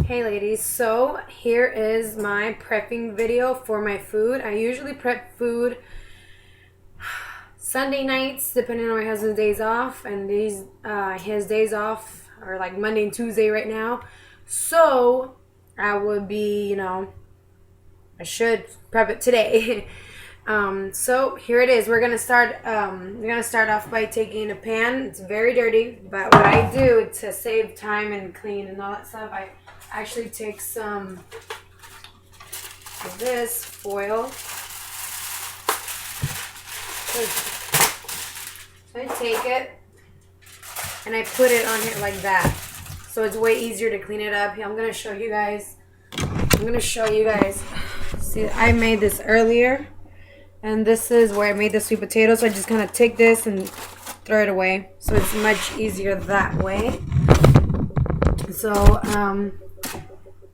Hey ladies, so here is my prepping video for my food. I usually prep food Sunday nights, depending on my husband's days off, and his days off are like Monday and Tuesday right now. So I would be, I should prep it today. So here it is. We're gonna start. We're gonna start off by taking a pan. It's very dirty, but what I do to save time and clean and all that stuff, I actually take some of this foil. So I take it and I put it on here like that. So it's way easier to clean it up. I'm gonna show you guys. See, I made this earlier. And this is where I made the sweet potato. So I just kind of take this and throw it away. So it's much easier that way. So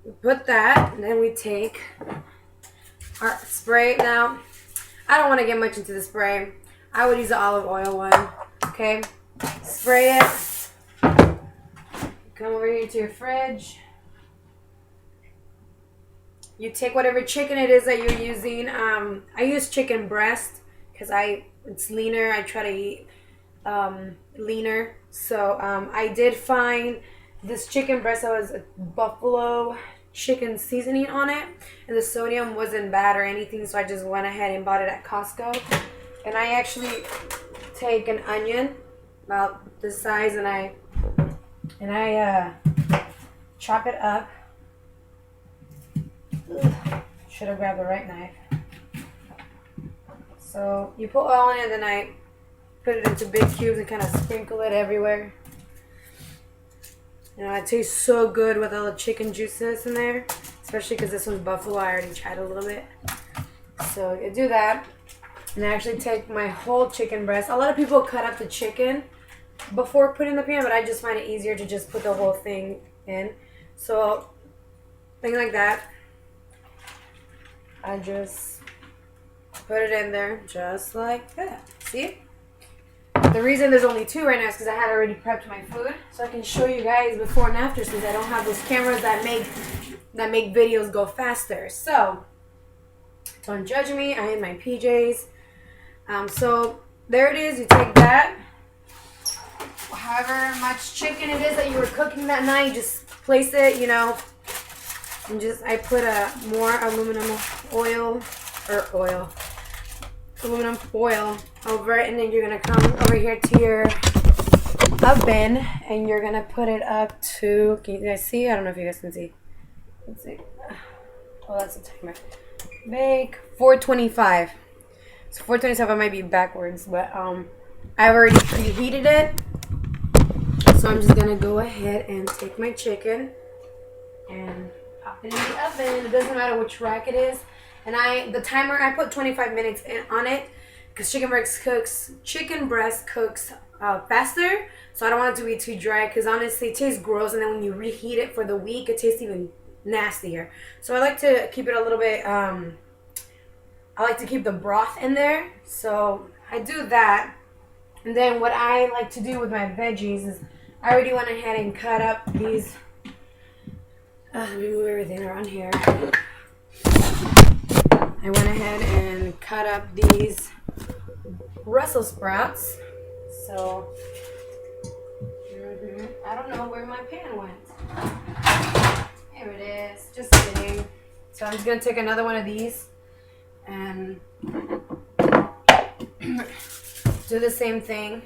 we put that, and then we take our spray. Now, I don't want to get much into the spray. I would use the olive oil one. Okay, spray it. Come over here to your fridge. You take whatever chicken it is that you're using. I use chicken breast because it's leaner. I try to eat leaner. So I did find this chicken breast that was a buffalo chicken seasoning on it, and the sodium wasn't bad or anything. So I just went ahead and bought it at Costco. And I actually take an onion about this size, and I chop it up. Should have grabbed the right knife. So you put oil in it, and then I put it into big cubes and kind of sprinkle it everywhere. It tastes so good with all the chicken juices in there, especially because this one's buffalo. I already tried a little bit. So you do that, and I actually take my whole chicken breast. A lot of people cut up the chicken before putting the pan, but I just find it easier to just put the whole thing in. So thing like that. I just put it in there just like that. See? The reason there's only two right now is because I had already prepped my food, so I can show you guys before and after, since I don't have those cameras that make videos go faster. So don't judge me. I am in my PJs. So there it is. You take that. However much chicken it is that you were cooking that night, just place it. And I put more aluminum foil over it, and then you're gonna come over here to your oven, and you're gonna put it up to. Can you guys see? I don't know if you guys can see. Let's see. Oh, that's a timer. Bake 425. So 425. I might be backwards, but I've already preheated it. So I'm just gonna go ahead and take my chicken and pop it in the oven. It doesn't matter which rack it is. And the timer, I put 25 minutes on it because chicken breast cooks faster. So I don't want it to be too dry because honestly it tastes gross, and then when you reheat it for the week, it tastes even nastier. So I like to keep it a little bit, I like to keep the broth in there. So I do that. And then what I like to do with my veggies is I already went ahead and cut up these. Let me move everything around here. I went ahead and cut up these Brussels sprouts. So, I don't know where my pan went. Here it is, just sitting. So I'm just going to take another one of these and do the same thing.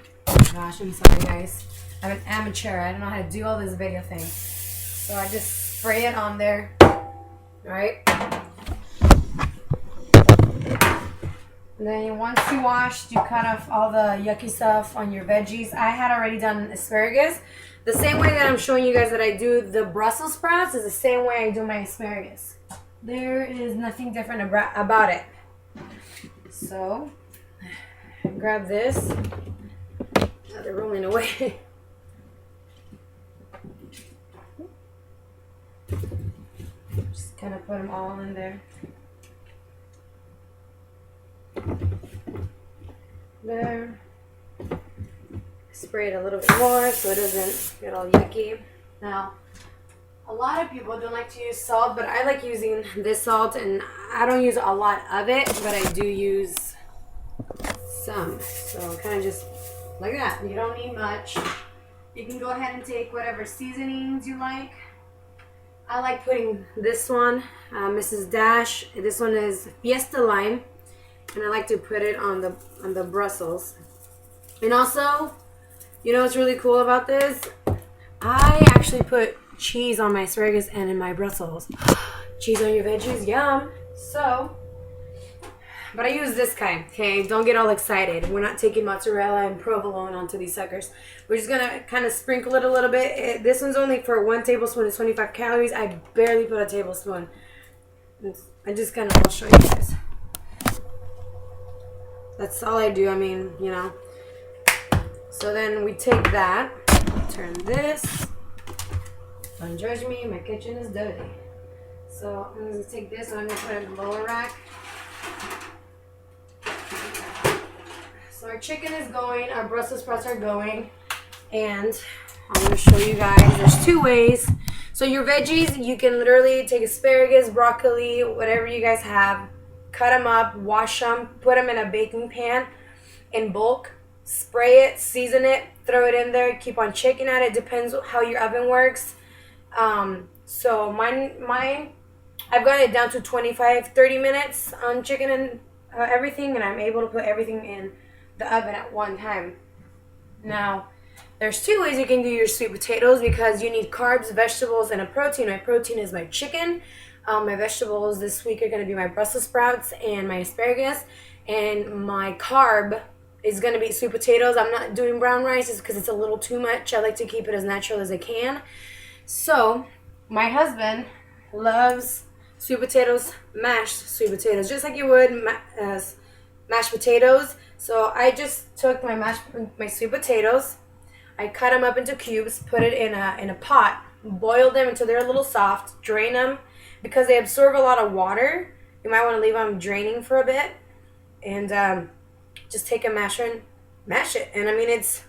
Gosh, I'm sorry guys. I'm an amateur. I don't know how to do all this video thing. So I just spray it on there. Alright? And then once you washed, you cut off all the yucky stuff on your veggies. I had already done asparagus. The same way that I'm showing you guys that I do the Brussels sprouts is the same way I do my asparagus. There is nothing different about it. So, grab this. Oh, they're rolling away. Just kind of put them all in there. There. Spray it a little bit more so it doesn't get all yucky. Now, A lot of people don't like to use salt, but I like using this salt, and I don't use a lot of it, but I do use some. So kind of just like that. You don't need much. You can go ahead and take whatever seasonings you like. I like putting this one, Mrs. Dash. This one is Fiesta Lime, and I like to put it on the Brussels. And also, you know what's really cool about this? I actually put cheese on my asparagus and in my Brussels. Cheese on your veggies, yum. So, but I use this kind, okay? Don't get all excited. We're not taking mozzarella and provolone onto these suckers. We're just gonna kind of sprinkle it a little bit. This one's only for 1 tablespoon is 25 calories. I barely put a tablespoon. I just kind of, I'll show you guys. That's all I do, I mean, you know. So then we take that, turn this. Don't judge me, my kitchen is dirty. So I'm gonna take this and I'm gonna put it in the lower rack. So our chicken is going, our Brussels sprouts are going, and I'm going to show you guys, there's 2 ways. So your veggies, you can literally take asparagus, broccoli, whatever you guys have, cut them up, wash them, put them in a baking pan in bulk, spray it, season it, throw it in there, keep on shaking at it, depends how your oven works. So mine, I've got it down to 25-30 minutes on chicken and everything, and I'm able to put everything in the oven at one time. Now, there's 2 ways you can do your sweet potatoes because you need carbs, vegetables, and a protein. My protein is my chicken. My vegetables this week are going to be my Brussels sprouts and my asparagus. And my carb is going to be sweet potatoes. I'm not doing brown rice because it's a little too much. I like to keep it as natural as I can. So, my husband loves sweet potatoes, mashed sweet potatoes, just like you would mashed potatoes. So I just took my sweet potatoes, I cut them up into cubes, put it in a pot, boil them until they're a little soft, drain them because they absorb a lot of water. You might want to leave them draining for a bit, and just take a masher and mash it. And I mean, it's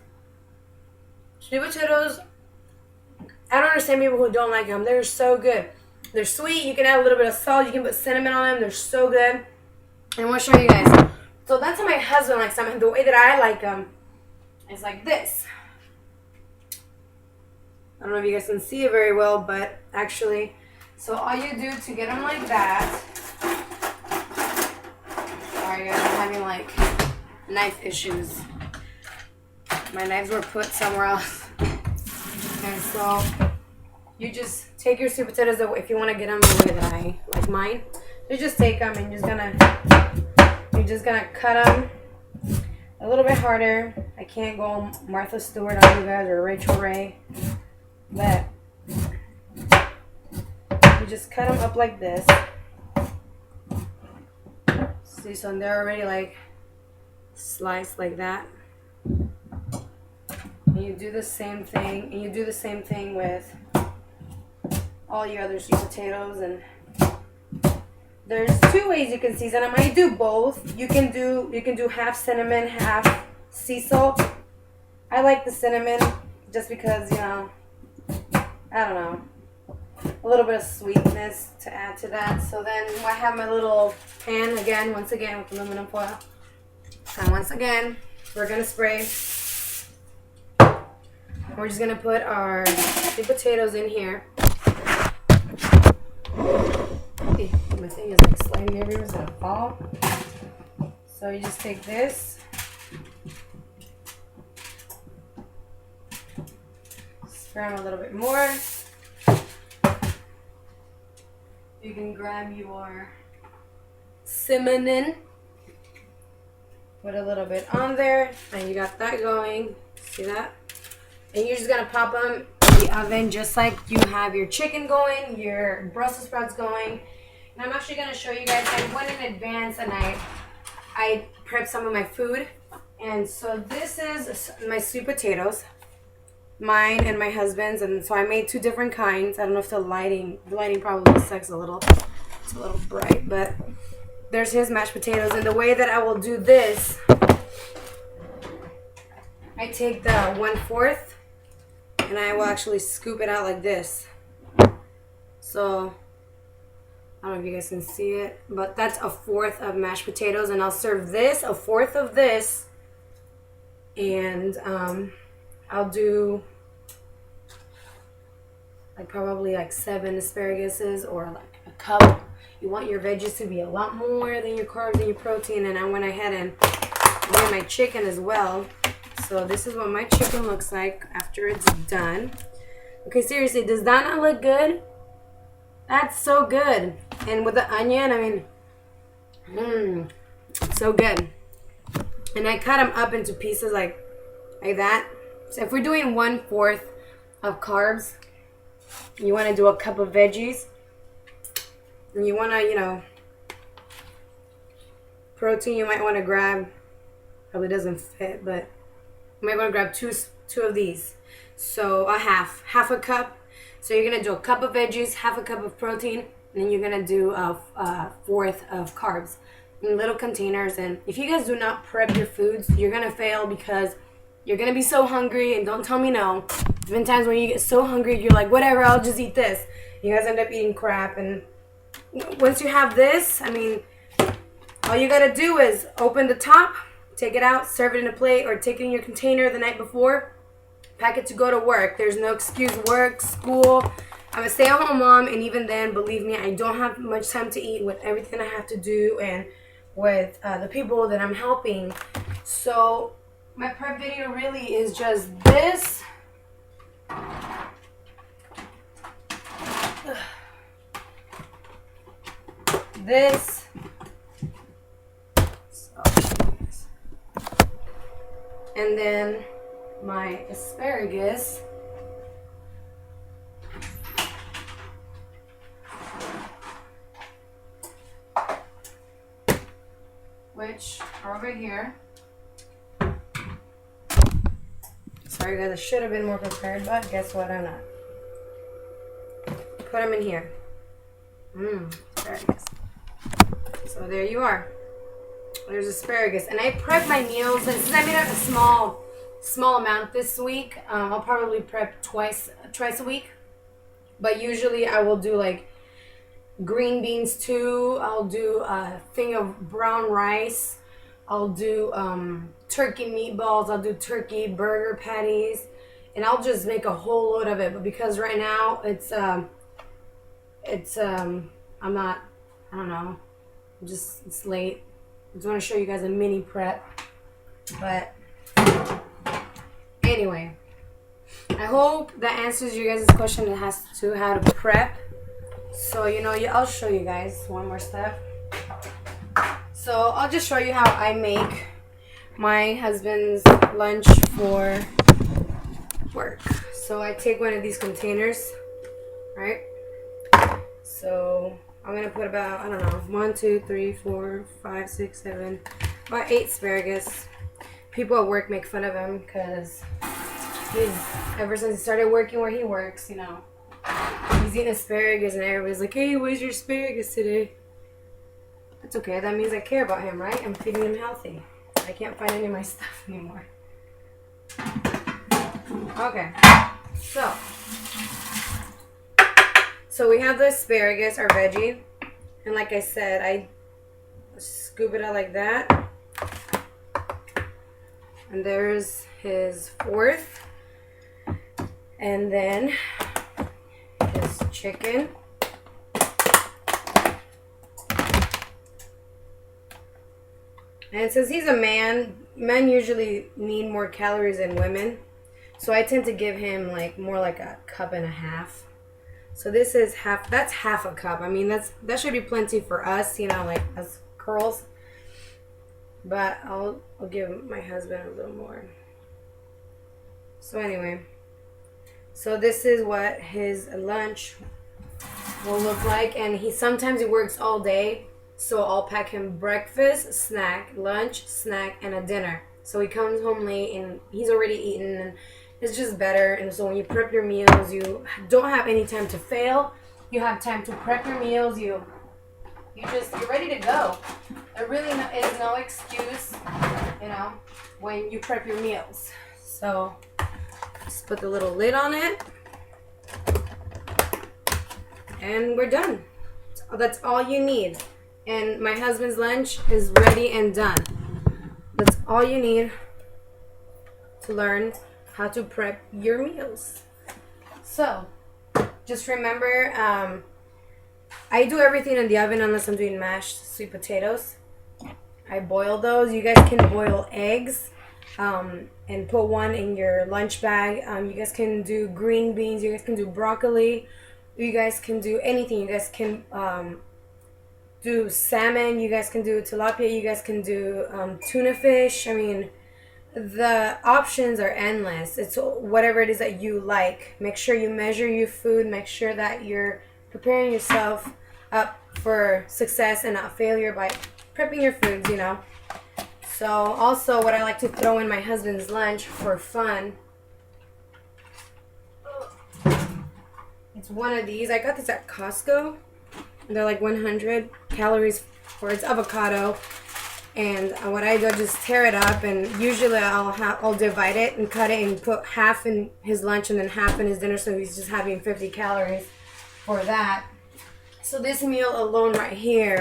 sweet potatoes. I don't understand people who don't like them. They're so good. They're sweet. You can add a little bit of salt. You can put cinnamon on them. They're so good. And I want to show you guys. So that's how my husband likes them. And the way that I like them is like this. I don't know if you guys can see it very well, but actually, so all you do to get them like that. Sorry guys, I'm having like knife issues. My knives were put somewhere else. And so you just take your sweet potatoes, if you want to get them the way that I like mine. You just take them and you're just gonna cut them a little bit harder. I can't go Martha Stewart on you guys or Rachel Ray, but you just cut them up like this. See, so they're already like sliced like that. And you do the same thing, and you do the same thing with all your other sweet potatoes. And there's 2 ways you can season them. I do both. You can do half cinnamon, half sea salt. I like the cinnamon just because, you know, I don't know, a little bit of sweetness to add to that. So then I have my little pan again, once again with aluminum foil. And once again, we're gonna spray. We're just gonna put our sweet potatoes in here. My thing is like sliding everywhere, it's gonna fall. So you just take this, spread them a little bit more. You can grab your cinnamon, put a little bit on there, and you got that going. See that? And you're just gonna pop them in the oven just like you have your chicken going, your Brussels sprouts going. And I'm actually going to show you guys, I went in advance and I prepped some of my food. And so this is my sweet potatoes, mine and my husband's. And so I made 2 different kinds. I don't know if the lighting probably sucks a little. It's a little bright, but there's his mashed potatoes. And the way that I will do this, I take the 1/4 and I will actually scoop it out like this. So I don't know if you guys can see it, but that's a fourth of mashed potatoes, and I'll serve this, a fourth of this, and I'll do like probably like 7 asparaguses or like a cup. You want your veggies to be a lot more than your carbs and your protein, and I went ahead and made my chicken as well. So this is what my chicken looks like after it's done. Okay, seriously, does that not look good? That's so good. And with the onion, I mean, so good. And I cut them up into pieces like that. So if we're doing 1/4 of carbs, you want to do a cup of veggies. And you want to, you know, protein you might want to grab. Probably doesn't fit, but you might want to grab two of these. So a half a cup. So you're going to do a cup of veggies, half a cup of protein, and then you're going to do a fourth of carbs in little containers. And if you guys do not prep your foods, you're going to fail because you're going to be so hungry, and don't tell me no. There's been times when you get so hungry, you're like, whatever, I'll just eat this. You guys end up eating crap. And once you have this, I mean, all you got to do is open the top, take it out, serve it in a plate, or take it in your container the night before. Pack it to go to work. There's no excuse. Work, school. I'm a stay-at-home mom, and even then, believe me, I don't have much time to eat with everything I have to do and with the people that I'm helping. So my prep video really is just this. This. And then my asparagus. Which are over here. Sorry guys, I should have been more prepared, but guess what, I'm not. Put them in here. Asparagus. So there you are. There's asparagus. And I prep my meals. Since I made a small amount this week, I'll probably prep twice a week. But usually I will do like green beans too. I'll do a thing of brown rice. I'll do turkey meatballs. I'll do turkey burger patties. And I'll just make a whole load of it. But because right now it's it's late. I just want to show you guys a mini prep. But anyway, I hope that answers you guys' question that has to how to prep. So, you know, I'll show you guys one more step. So I'll just show you how I make my husband's lunch for work. So I take one of these containers, right? So I'm going to put about, I don't know, 1, 2, 3, 4, 5, 6, 7, about 8 asparagus. People at work make fun of him because ever since he started working where he works, you know, he's eating asparagus and everybody's like, hey, where's your asparagus today? That's okay. That means I care about him, right? I'm feeding him healthy. I can't find any of my stuff anymore. Okay. So we have the asparagus, our veggie. And like I said, I scoop it out like that. And there's his fourth. And then his chicken. And since he's a man, men usually need more calories than women. So I tend to give him like more like a cup and a half. So this is that's half a cup. I mean, that should be plenty for us, you know, like as girls. But I'll give my husband a little more. So anyway, so this is what his lunch will look like. And sometimes he works all day. So I'll pack him breakfast, snack, lunch, snack, and a dinner. So he comes home late and he's already eaten, and it's just better. And so when you prep your meals, you don't have any time to fail. You have time to prep your meals. You're ready to go. There really is no excuse, you know, when you prep your meals. So just put the little lid on it. and we're done. That's all you need. And my husband's lunch is ready and done. That's all you need to learn how to prep your meals. So, just remember, I do everything in the oven unless I'm doing mashed sweet potatoes. I boil those. You guys can boil eggs and put one in your lunch bag. You guys can do green beans. You guys can do broccoli. You guys can do anything. You guys can do salmon. You guys can do tilapia. You guys can do tuna fish. I mean, the options are endless. It's whatever it is that you like. Make sure you measure your food. Make sure that you're preparing yourself up for success and not failure by prepping your foods, you know. So also what I like to throw in my husband's lunch for fun, it's one of these. I got this at Costco. They're like 100 calories for its avocado. And what I do, I just tear it up, and usually I'll divide it and cut it and put half in his lunch and then half in his dinner, so he's just having 50 calories for that. So this meal alone right here,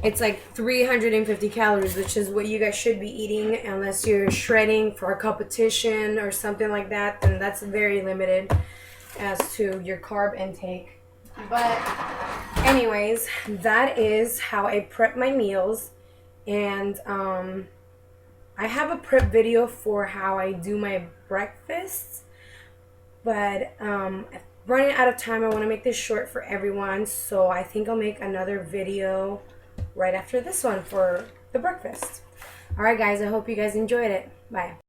it's like 350 calories, which is what you guys should be eating unless you're shredding for a competition or something like that. Then that's very limited as to your carb intake. But anyways, that is how I prep my meals. And I have a prep video for how I do my breakfasts, but running out of time. I want to make this short for everyone, so I think I'll make another video right after this one for the breakfast. Alright guys, I hope you guys enjoyed it. Bye.